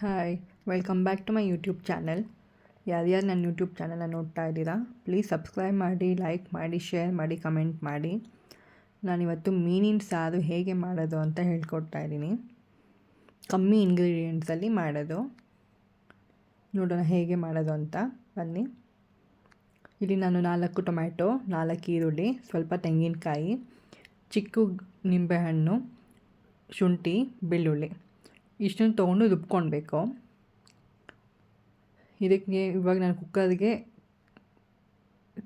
Hi, welcome back to my YouTube channel. ಯಾರ್ಯಾರು ನನ್ನ YouTube ಚಾನಲ್ನ ನೋಡ್ತಾ ಇದ್ದೀರಾ, ಪ್ಲೀಸ್ ಸಬ್ಸ್ಕ್ರೈಬ್ ಮಾಡಿ, ಲೈಕ್ ಮಾಡಿ, ಶೇರ್ ಮಾಡಿ, ಕಮೆಂಟ್ ಮಾಡಿ. ನಾನಿವತ್ತು ಮೀನಿನ ಸಾರು ಹೇಗೆ ಮಾಡೋದು ಅಂತ ಹೇಳ್ಕೊಡ್ತಾ ಇದ್ದೀನಿ. ಕಮ್ಮಿ ಇಂಗ್ರೀಡಿಯೆಂಟ್ಸಲ್ಲಿ ಮಾಡೋದು. ನೋಡೋಣ ಹೇಗೆ ಮಾಡೋದು ಅಂತ. ಬನ್ನಿ. ಇಲ್ಲಿ ನಾನು 4 ಟೊಮ್ಯಾಟೊ, 4 ಈರುಳ್ಳಿ, ಸ್ವಲ್ಪ ತೆಂಗಿನಕಾಯಿ, ಚಿಕ್ಕ ನಿಂಬೆಹಣ್ಣು, ಶುಂಠಿ, ಬೆಳ್ಳುಳ್ಳಿ ಇಷ್ಟನ್ನು ತೊಗೊಂಡು ರುಬ್ಕೊಳ್ಬೇಕು. ಇದಕ್ಕೆ ಇವಾಗ ನಾನು ಕುಕ್ಕರ್ಗೆ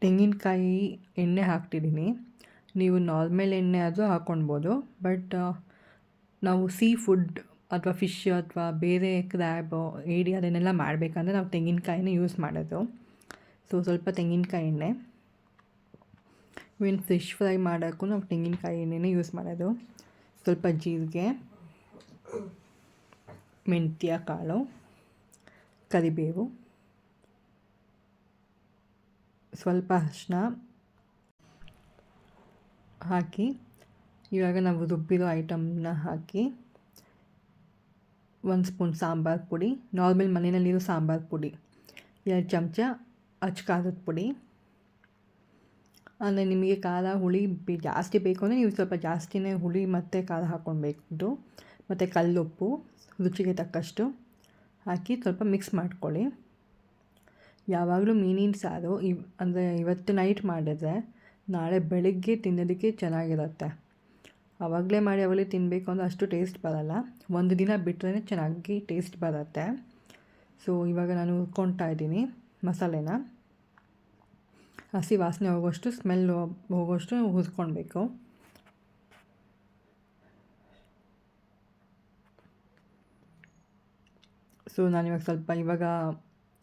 ತೆಂಗಿನಕಾಯಿ ಎಣ್ಣೆ ಹಾಕ್ತಿದ್ದೀನಿ. ನೀವು ನಾರ್ಮಲ್ ಎಣ್ಣೆ ಆದರೂ ಹಾಕ್ಕೊಳ್ಬೋದು. ಬಟ್ ನಾವು ಸೀ ಫುಡ್ ಅಥವಾ ಫಿಶ್ ಅಥವಾ ಬೇರೆ ಕ್ರ್ಯಾಬ್, ಏಡಿ ಅದನ್ನೆಲ್ಲ ಮಾಡಬೇಕಂದ್ರೆ ನಾವು ತೆಂಗಿನಕಾಯಿನ ಯೂಸ್ ಮಾಡೋದು. ಸ್ವಲ್ಪ ತೆಂಗಿನಕಾಯಿ ಎಣ್ಣೆ. ಇವನ್ ಫಿಶ್ ಫ್ರೈ ಮಾಡೋಕ್ಕೂ ನಾವು ತೆಂಗಿನಕಾಯಿ ಎಣ್ಣೆನೇ ಯೂಸ್ ಮಾಡೋದು. ಸ್ವಲ್ಪ ಜೀರಿಗೆ, ಮೆಂತ್ಯ ಕಾಳು, ಕರಿಬೇವು, ಸ್ವಲ್ಪ ಅರಿಶಿನ ಹಾಕಿ ಇವಾಗ ನಾವು ರುಬ್ಬಿರೋ ಐಟಮ್ನ ಹಾಕಿ 1 ಸ್ಪೂನ್ ಸಾಂಬಾರು ಪುಡಿ, ನಾರ್ಮಲ್ ಮನೆಯಲ್ಲಿರೋ ಸಾಂಬಾರು ಪುಡಿ, 2 ಚಮಚ ಖಾರದ ಪುಡಿ. ಅಂದರೆ ನಿಮಗೆ ಖಾರ ಹುಳಿ ಜಾಸ್ತಿ ಬೇಕು ಅಂದರೆ ನೀವು ಸ್ವಲ್ಪ ಜಾಸ್ತಿನೇ ಹುಳಿ ಮತ್ತು ಖಾರ ಹಾಕ್ಕೊಳ್ಬೇಕು. ಮತ್ತು ಕಲ್ಲುಪ್ಪು ರುಚಿಗೆ ತಕ್ಕಷ್ಟು ಹಾಕಿ ಸ್ವಲ್ಪ ಮಿಕ್ಸ್ ಮಾಡ್ಕೊಳ್ಳಿ. ಯಾವಾಗಲೂ ಮೀನಿನ ಸಾರು ಅಂದರೆ ಇವತ್ತು ನೈಟ್ ಮಾಡಿದ್ರೆ ನಾಳೆ ಬೆಳಗ್ಗೆ ತಿನ್ನೋದಕ್ಕೆ ಚೆನ್ನಾಗಿರುತ್ತೆ. ಆವಾಗಲೇ ಮಾಡಿ ಆವಾಗಲೇ ತಿನ್ನಬೇಕು ಅಂದರೆ ಅಷ್ಟು ಟೇಸ್ಟ್ ಬರೋಲ್ಲ. ಒಂದು ದಿನ ಬಿಟ್ಟರೆ ಚೆನ್ನಾಗಿ ಟೇಸ್ಟ್ ಬರುತ್ತೆ. ಇವಾಗ ನಾನು ಹುರ್ಕೊಳ್ತಾ ಇದ್ದೀನಿ ಮಸಾಲೆನ. ಹಸಿ ವಾಸನೆ ಹೋಗೋಷ್ಟು, ಸ್ಮೆಲ್ ಹೋಗೋಷ್ಟು ಹುರ್ಕೊಳ್ಬೇಕು. ನಾನಿವಾಗ ಸ್ವಲ್ಪ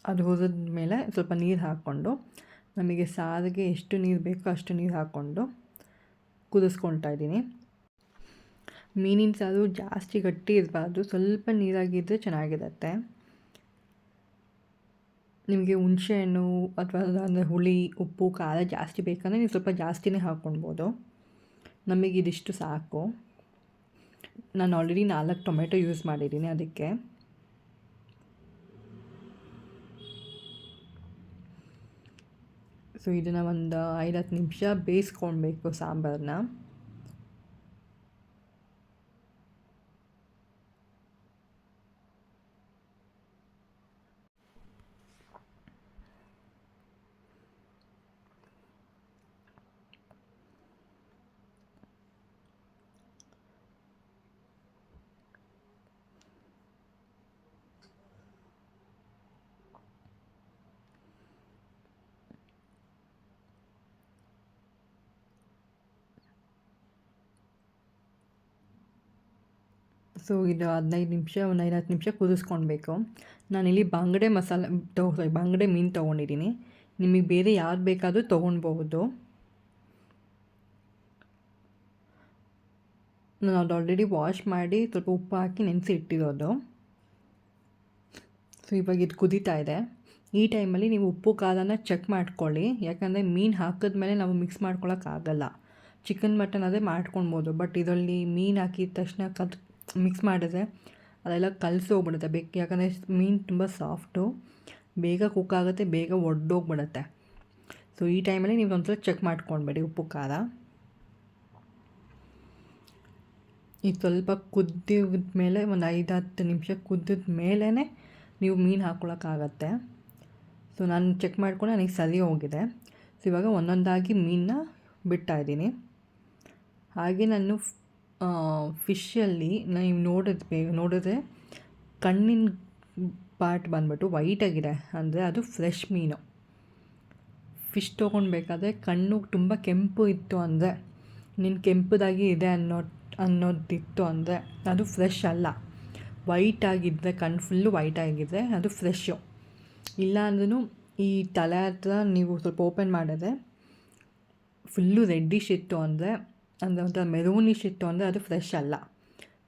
ಅದು ಹುರಿದ ಮೇಲೆ ಸ್ವಲ್ಪ ನೀರು ಹಾಕ್ಕೊಂಡು, ನಮಗೆ ಸಾರಿಗೆ ಎಷ್ಟು ನೀರು ಬೇಕೋ ಅಷ್ಟು ನೀರು ಹಾಕ್ಕೊಂಡು ಕುದಿಸ್ಕೊಳ್ತಾ ಇದ್ದೀನಿ. ಮೀನಿನ ಸಾರು ಜಾಸ್ತಿ ಗಟ್ಟಿ ಇರಬಾರ್ದು, ಸ್ವಲ್ಪ ನೀರಾಗಿದ್ದರೆ ಚೆನ್ನಾಗಿರುತ್ತೆ. ನಿಮಗೆ ಹುಣಸೆಹಣ್ಣು ಅಥವಾ ಅಂದರೆ ಹುಳಿ, ಉಪ್ಪು, ಖಾರ ಜಾಸ್ತಿ ಬೇಕಂದರೆ ನೀವು ಸ್ವಲ್ಪ ಜಾಸ್ತಿನೇ ಹಾಕ್ಕೊಳ್ಬೋದು. ನಮಗಿದಿಷ್ಟು ಸಾಕು. ನಾನು ಆಲ್ರೆಡಿ 4 ಟೊಮೆಟೊ ಯೂಸ್ ಮಾಡಿದ್ದೀನಿ ಅದಕ್ಕೆ. ಇದನ್ನು ಒಂದು 5-10 ನಿಮಿಷ ಬೇಯಿಸ್ಕೊಳ್ಬೇಕು ಸಾಂಬಾರನ್ನ. ಇದು 15 ನಿಮಿಷ, ಒಂದು 5-10 ನಿಮಿಷ ಕುದಿಸ್ಕೊಳ್ಬೇಕು. ನಾನಿಲ್ಲಿ ಬಂಗಡೆ ಮಸಾಲೆ ಬಂಗಡೆ ಮೀನು ತೊಗೊಂಡಿದ್ದೀನಿ. ನಿಮಗೆ ಬೇರೆ ಯಾವ್ದು ಬೇಕಾದರೂ ತೊಗೊಳ್ಬಹುದು. ನಾನು ಅದು ಆಲ್ರೆಡಿ ವಾಶ್ ಮಾಡಿ ಸ್ವಲ್ಪ ಉಪ್ಪು ಹಾಕಿ ನೆನೆಸಿ ಇಟ್ಟಿರೋದು. ಇವಾಗ ಇದು ಕುದೀತಾ ಇದೆ. ಈ ಟೈಮಲ್ಲಿ ನೀವು ಉಪ್ಪು ಖಾರನ ಚೆಕ್ ಮಾಡ್ಕೊಳ್ಳಿ. ಯಾಕಂದರೆ ಮೀನು ಹಾಕಿದ್ಮೇಲೆ ನಾವು ಮಿಕ್ಸ್ ಮಾಡ್ಕೊಳ್ಳೋಕ್ಕಾಗಲ್ಲ. ಚಿಕನ್ ಮಟನ್ ಅದೇ ಮಾಡ್ಕೊಳ್ಬೋದು. ಬಟ್ ಇದರಲ್ಲಿ ಮೀನು ಹಾಕಿದ ತಕ್ಷಣ ಮಿಕ್ಸ್ ಮಾಡಿದ್ರೆ ಅದೆಲ್ಲ ಹೋಗ್ಬಿಡುತ್ತೆ. ಯಾಕಂದರೆ ಮೀನು ತುಂಬ ಸಾಫ್ಟು, ಬೇಗ ಕುಕ್ ಆಗುತ್ತೆ, ಬೇಗ ಒಡ್ಡೋಗ್ಬಿಡುತ್ತೆ. ಈ ಟೈಮಲ್ಲಿ ನೀವು ಒಂದ್ಸಲ ಚೆಕ್ ಮಾಡ್ಕೊಳ್ಬೇಡಿ ಉಪ್ಪು ಖಾರ. ಈಗ ಸ್ವಲ್ಪ ಕುದ್ದಿದ ಮೇಲೆ ಒಂದು 5-10 ನಿಮಿಷ ಕುದ್ದಿದ ಮೇಲೇ ನೀವು ಮೀನು ಹಾಕ್ಕೊಳಕ್ಕಾಗತ್ತೆ. ನಾನು ಚೆಕ್ ಮಾಡ್ಕೊಂಡು ನನಗೆ ಸರಿ ಹೋಗಿದೆ. ಇವಾಗ ಒಂದೊಂದಾಗಿ ಮೀನನ್ನ ಬಿಡ್ತಾಯಿದ್ದೀನಿ. ಹಾಗೆ ನಾನು ಫಿಶಲ್ಲಿ ನೀವು ನೋಡಿದ್ರೆ ಕಣ್ಣಿನ ಪಾರ್ಟ್ ಬಂದ್ಬಿಟ್ಟು ವೈಟಾಗಿದೆ, ಅಂದರೆ ಅದು ಫ್ರೆಶ್ ಮೀನು. ಫಿಶ್ ತೊಗೊಳ್ಬೇಕಾದ್ರೆ ಕಣ್ಣು ತುಂಬ ಕೆಂಪು ಇತ್ತು ಅಂದರೆ, ಕೆಂಪುದಾಗಿ ಇದೆ ಅನ್ನೋದಿತ್ತು ಅಂದರೆ ಅದು ಫ್ರೆಶ್ ಅಲ್ಲ. ವೈಟಾಗಿದ್ದರೆ, ಕಣ್ಣು ಫುಲ್ಲು ವೈಟಾಗಿದ್ದರೆ ಅದು ಫ್ರೆಶ್ಶು. ಇಲ್ಲ ಅಂದ್ರೂ ಈ ತಲೆ ಹತ್ರ ನೀವು ಸ್ವಲ್ಪ ಓಪನ್ ಮಾಡಿದ್ರೆ ಫುಲ್ಲು ರೆಡ್ಡಿಶ್ ಇತ್ತು ಅಂದರೆ ಒಂಥರ ಮೆರೂನಿಶ್ ಇತ್ತು ಅಂದರೆ ಅದು ಫ್ರೆಶ್ ಅಲ್ಲ.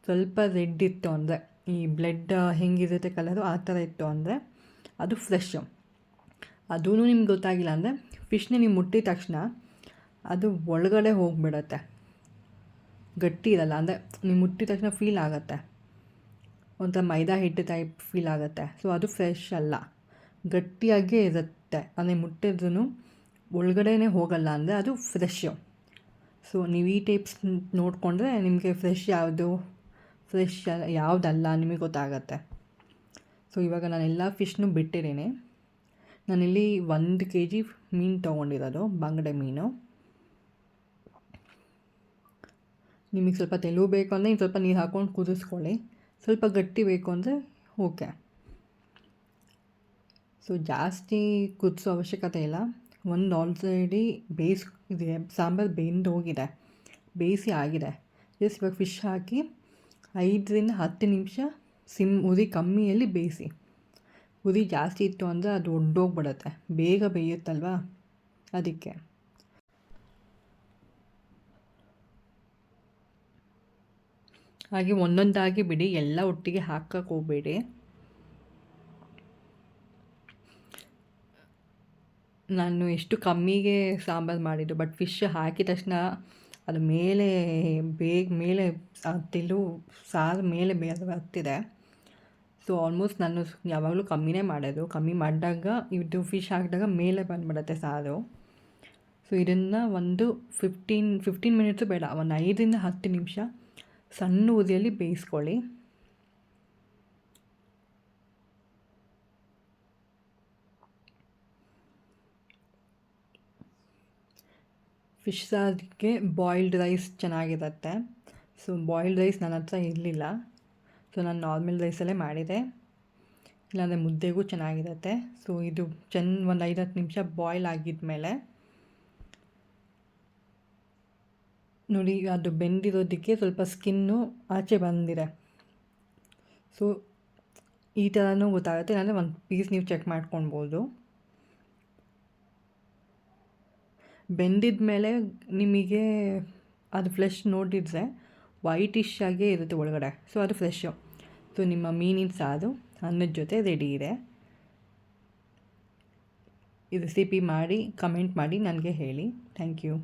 ಸ್ವಲ್ಪ ರೆಡ್ ಇತ್ತು ಅಂದರೆ, ಈ ಬ್ಲಡ್ ಹೆಂಗಿರುತ್ತೆ ಕಲರು ಆ ಥರ ಇತ್ತು ಅಂದರೆ ಅದು ಫ್ರೆಶ್ಶು. ಅದೂ ನಿಮ್ಗೆ ಗೊತ್ತಾಗಿಲ್ಲ ಅಂದರೆ ಫಿಶ್ನ ನೀವು ಮುಟ್ಟಿದ ತಕ್ಷಣ ಅದು ಒಳಗಡೆ ಹೋಗಿಬಿಡತ್ತೆ, ಗಟ್ಟಿ ಇರಲ್ಲ. ಅಂದರೆ ನೀವು ಮುಟ್ಟಿದ ತಕ್ಷಣ ಫೀಲ್ ಆಗುತ್ತೆ. ಒಂಥರ ಮೈದಾ ಹಿಟ್ಟು ಟೈಪ್ ಫೀಲ್ ಆಗುತ್ತೆ. ಸೊ ಅದು ಫ್ರೆಶ್ ಅಲ್ಲ, ಗಟ್ಟಿಯಾಗೇ ಇರುತ್ತೆ. ಅಂದರೆ ಮುಟ್ಟಿದ್ರೂ ಒಳಗಡೆನೇ ಹೋಗಲ್ಲ, ಅಂದರೆ ಅದು ಫ್ರೆಶ್ಶು. ಸೊ ನೀವು ಈ ಟೈಪ್ಸ್ ನೋಡಿಕೊಂಡ್ರೆ ನಿಮಗೆ ಫ್ರೆಶ್ ಯಾವುದಲ್ಲ ನಿಮಗೆ ಗೊತ್ತಾಗತ್ತೆ. ಸೊ ಇವಾಗ ನಾನೆಲ್ಲ ಫಿಶ್ನು ಬಿಟ್ಟಿದ್ದೀನಿ. ನಾನಿಲ್ಲಿ 1 kg ಮೀನು ತೊಗೊಂಡಿರೋದು, ಬಂಗಡೆ ಮೀನು. ನಿಮಗೆ ಸ್ವಲ್ಪ ತೆಳು ಬೇಕು ಅಂದರೆ ಇನ್ನು ಸ್ವಲ್ಪ ನೀರು ಹಾಕ್ಕೊಂಡು ಕುದಿಸ್ಕೊಳ್ಳಿ. ಸ್ವಲ್ಪ ಗಟ್ಟಿ ಬೇಕು ಅಂದರೆ ಓಕೆ. ಸೊ ಜಾಸ್ತಿ ಕುದಿಸೋ ಅವಶ್ಯಕತೆ ಇಲ್ಲ. ಒಂದು ಆಲ್ರೆಡಿ ಇದೆ, ಸಾಂಬಾರು ಬೆಂದು ಹೋಗಿದೆ, ಬೇಯಿಸಿ ಆಗಿದೆ. ಜಸ್ಟ್ ಇವಾಗ ಫಿಶ್ ಹಾಕಿ 5ರಿಂದ 10 ನಿಮಿಷ ಉರಿ ಕಮ್ಮಿಯಲ್ಲಿ ಬೇಯಿಸಿ. ಉರಿ ಜಾಸ್ತಿ ಇತ್ತು ಅಂದರೆ ಅದು ಒಡ್ಡೋಗ್ಬಿಡುತ್ತೆ, ಬೇಗ ಬೇಯುತ್ತಲ್ವ, ಅದಕ್ಕೆ. ಹಾಗೆ ಒಂದೊಂದಾಗಿ ಬಿಡಿ, ಎಲ್ಲ ಒಟ್ಟಿಗೆ ಹಾಕಕ್ಕೆ ಹೋಗಬೇಡಿ. ನಾನು ಎಷ್ಟು ಕಮ್ಮಿಗೆ ಸಾಂಬಾರು ಮಾಡಿದ್ದು, ಬಟ್ ಫಿಶ್ ಹಾಕಿದ ತಕ್ಷಣ ಅದು ಮೇಲೆ ಮೇಲೆ ಸಾರು ಮೇಲೆ ಹತ್ತಿದೆ. ಸೊ ಆಲ್ಮೋಸ್ಟ್ ನಾನು ಯಾವಾಗಲೂ ಕಮ್ಮಿನೇ ಮಾಡೋದು. ಕಮ್ಮಿ ಮಾಡಿದಾಗ ಇದು ಫಿಶ್ ಹಾಕಿದಾಗ ಮೇಲೆ ಬಂದುಬಿಡುತ್ತೆ ಸಾರು. ಸೊ ಇದನ್ನು ಒಂದು 15 ಮಿನಿಟ್ಸು ಬೇಡ, ಒಂದು 5ರಿಂದ 10 ನಿಮಿಷ ಸಣ್ಣ ಉರಿಯಲ್ಲಿ ಬೇಯಿಸ್ಕೊಳ್ಳಿ. ಫಿಶ್ ಸಾರಿಗೆ ಬಾಯ್ಲ್ಡ್ ರೈಸ್ ಚೆನ್ನಾಗಿರುತ್ತೆ. ಸೊ ಬಾಯ್ಲ್ಡ್ ರೈಸ್ ನನ್ನ ಹತ್ರ ಇರಲಿಲ್ಲ, ಸೊ ನಾನು ನಾರ್ಮಲ್ ರೈಸಲ್ಲೇ ಮಾಡಿದೆ. ಇಲ್ಲಾಂದರೆ ಮುದ್ದೆಗೂ ಚೆನ್ನಾಗಿರುತ್ತೆ. ಸೊ ಇದು ಒಂದು 5-10 ನಿಮಿಷ ಬಾಯ್ಲ್ ಆಗಿದ್ಮೇಲೆ ನೋಡಿ, ಅದು ಬೆಂದಿರೋದಕ್ಕೆ ಸ್ವಲ್ಪ ಸ್ಕಿನ್ನು ಆಚೆ ಬಂದಿದೆ. ಸೊ ಈ ಥರನೂ ಗೊತ್ತಾಗುತ್ತೆ, ಇಲ್ಲಾಂದರೆ ಒಂದು ಪೀಸ್ ನೀವು ಚೆಕ್ ಮಾಡ್ಕೊಳ್ಬೋದು. ಬೆಂದಿದ ಮೇಲೆ ನಿಮಗೆ ಅದು ಫ್ಲೆಶ್ ನೋಡಿದರೆ ವೈಟಿಶ್ ಆಗೇ ಇರುತ್ತೆ ಒಳಗಡೆ. ಸೊ ಅದು ಫ್ರೆಶ್ಶು. ಸೊ ನಿಮ್ಮ ಮೀನಿನ ಸಾರು ಅನ್ನದ ಜೊತೆ ರೆಡಿ ಇದೆ. ಈ ರೆಸಿಪಿ ಮಾಡಿ ಕಮೆಂಟ್ ಮಾಡಿ ನನಗೆ ಹೇಳಿ. Thank you.